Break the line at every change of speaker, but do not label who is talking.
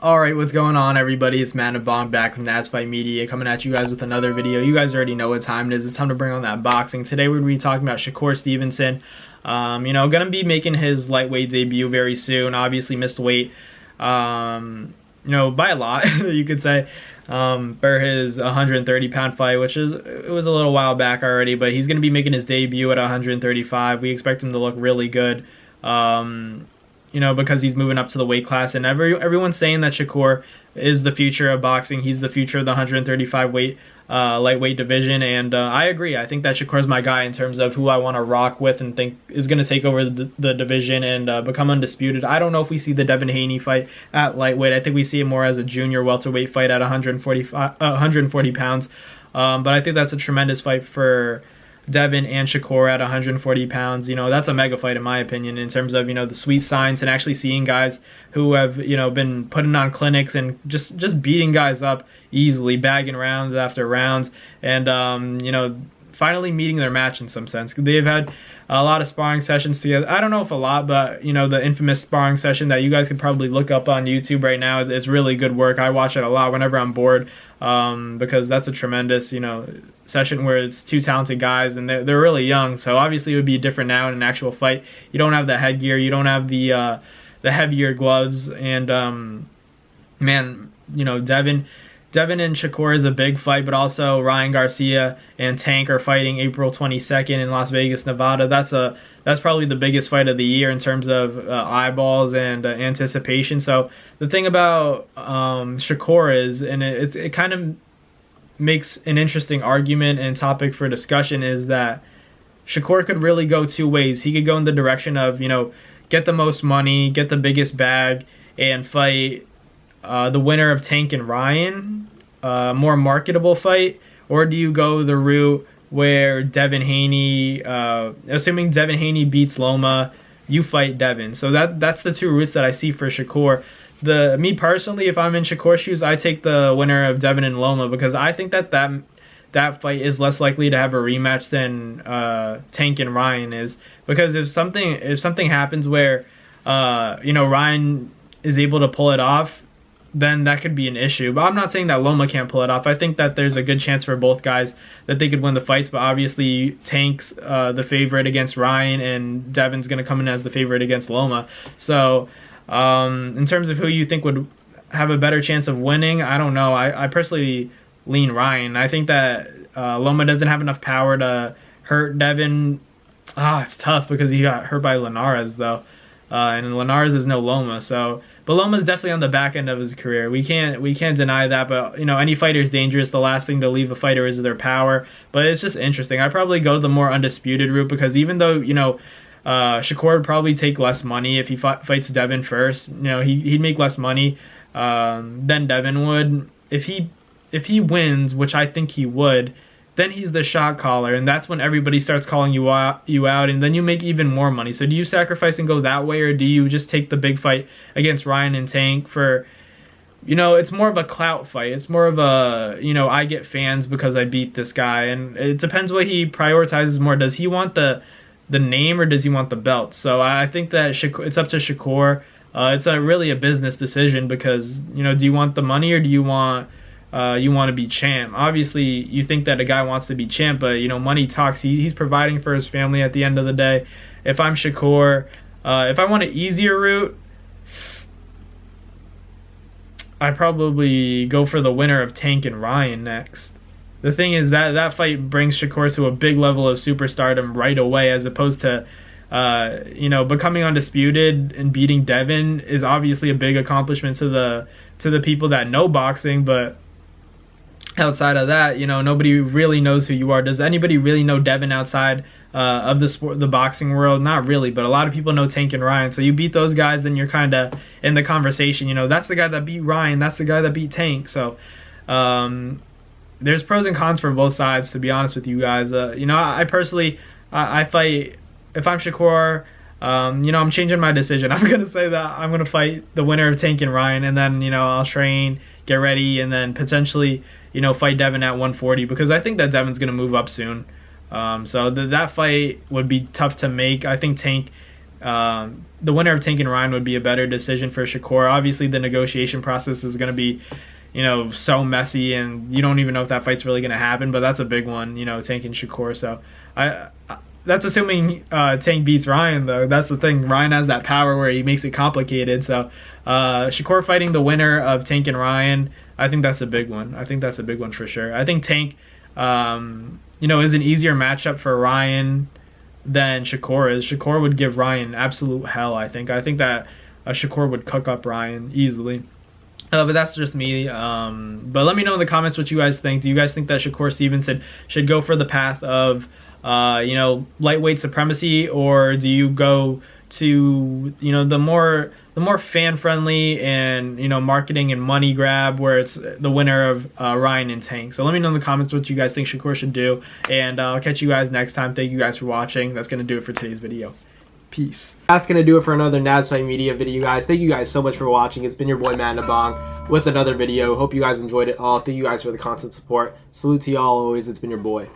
Alright, what's going on, everybody? It's Matt and Bong back from Nats Fight Media, coming at you guys with another video. You guys already know what time it is. It's time to bring on that boxing. Today we're going to be talking about Shakur Stevenson. Going to be making his lightweight debut very soon. Obviously missed weight, by a lot, you could say, for his 130-pound fight, it was a little while back already, but he's going to be making his debut at 135. We expect him to look really good. Because he's moving up to the weight class, and everyone's saying that Shakur is the future of boxing. He's the future of the 135 lightweight division, and I agree. I think that Shakur's my guy in terms of who I want to rock with and think is going to take over the division and become undisputed. I don't know if we see the Devin Haney fight at lightweight. I think we see it more as a junior welterweight fight at 140 pounds, but I think that's a tremendous fight for Devin and Shakur at 140 pounds. That's a mega fight in my opinion in terms of, the sweet science and actually seeing guys who have, been putting on clinics and just beating guys up easily, bagging rounds after rounds, and, finally meeting their match in some sense. They've had a lot of sparring sessions together. I don't know if a lot, but, the infamous sparring session that you guys could probably look up on YouTube right now is really good work. I watch it a lot whenever I'm bored, because that's a tremendous, session where it's two talented guys and they're really young. So obviously it would be different now in an actual fight. You don't have the headgear, you don't have the heavier gloves, and Devin and Shakur is a big fight, but also Ryan Garcia and Tank are fighting April 22nd in Las Vegas, Nevada. That's probably the biggest fight of the year in terms of eyeballs and anticipation. So the thing about Shakur is, and it kind of makes an interesting argument and topic for discussion, is that Shakur could really go two ways. He could go in the direction of, get the most money, get the biggest bag, and fight the winner of Tank and Ryan, more marketable fight. Or do you go the route where Devin Haney, assuming Devin Haney beats Loma, you fight Devin? So that's the two routes that I see for Shakur. Me personally, if I'm in Shakur's shoes, I take the winner of Devin and Loma, because I think that fight is less likely to have a rematch than Tank and Ryan is. Because if something happens where Ryan is able to pull it off, then that could be an issue. But I'm not saying that Loma can't pull it off. I think that there's a good chance for both guys that they could win the fights, but obviously Tank's the favorite against Ryan, and Devin's going to come in as the favorite against Loma. So in terms of who you think would have a better chance of winning, I don't know. I personally lean Ryan. I think that Loma doesn't have enough power to hurt Devin. It's tough because he got hurt by Linares, though. And Linares is no Loma. But Loma's definitely on the back end of his career. We can't deny that. But any fighter is dangerous. The last thing to leave a fighter is their power. But it's just interesting. I'd probably go the more undisputed route, because even though Shakur would probably take less money if he fights Devin first. He'd make less money than Devin would. If he wins, which I think he would, then he's the shot caller, and that's when everybody starts calling you out, and then you make even more money. So do you sacrifice and go that way, or do you just take the big fight against Ryan and Tank for, it's more of a clout fight. It's more of a, I get fans because I beat this guy, and it depends what he prioritizes more. Does he want the name, or does he want the belt? So I think that it's up to Shakur. It's really a business decision, because do you want the money, or do you want to be champ? Obviously you think that a guy wants to be champ, but money talks. He's providing for his family at the end of the day. If I'm Shakur, if I want an easier route, I probably go for the winner of Tank and Ryan next. The thing is that fight brings Shakur to a big level of superstardom right away, as opposed to becoming undisputed and beating Devin is obviously a big accomplishment to the people that know boxing, but outside of that, nobody really knows who you are. Does anybody really know Devin outside of the boxing world? Not really, but a lot of people know Tank and Ryan. So you beat those guys, then you're kind of in the conversation. That's the guy that beat Ryan, that's the guy that beat Tank. So there's pros and cons for both sides, to be honest with you guys. I personally, I fight, if I'm Shakur, I'm changing my decision. I'm going to say that I'm going to fight the winner of Tank and Ryan, and then, I'll train, get ready, and then potentially, fight Devin at 140, because I think that Devin's going to move up soon. So that fight would be tough to make. I think Tank the winner of Tank and Ryan would be a better decision for Shakur. Obviously, the negotiation process is going to be, so messy, and you don't even know if that fight's really going to happen. But that's a big one, Tank and Shakur. So that's assuming Tank beats Ryan, though. That's the thing. Ryan has that power where he makes it complicated. So Shakur fighting the winner of Tank and Ryan, I think that's a big one. I think that's a big one for sure. I think Tank, is an easier matchup for Ryan than Shakur is. Shakur would give Ryan absolute hell, I think. I think that Shakur would cook up Ryan easily. But that's just me. But let me know in the comments what you guys think. Do you guys think that Shakur Stevenson should go for the path of, lightweight supremacy, or do you go to, the more fan-friendly and, marketing and money grab where it's the winner of Ryan and Tank? So let me know in the comments what you guys think Shakur should do, and I'll catch you guys next time. Thank you guys for watching. That's going to do it for today's video. Peace.
That's going to do it for another Nads Fight Media video, guys. Thank you guys so much for watching. It's been your boy, Matt Nabong, with another video. Hope you guys enjoyed it all. Thank you guys for the constant support. Salute to y'all always. It's been your boy.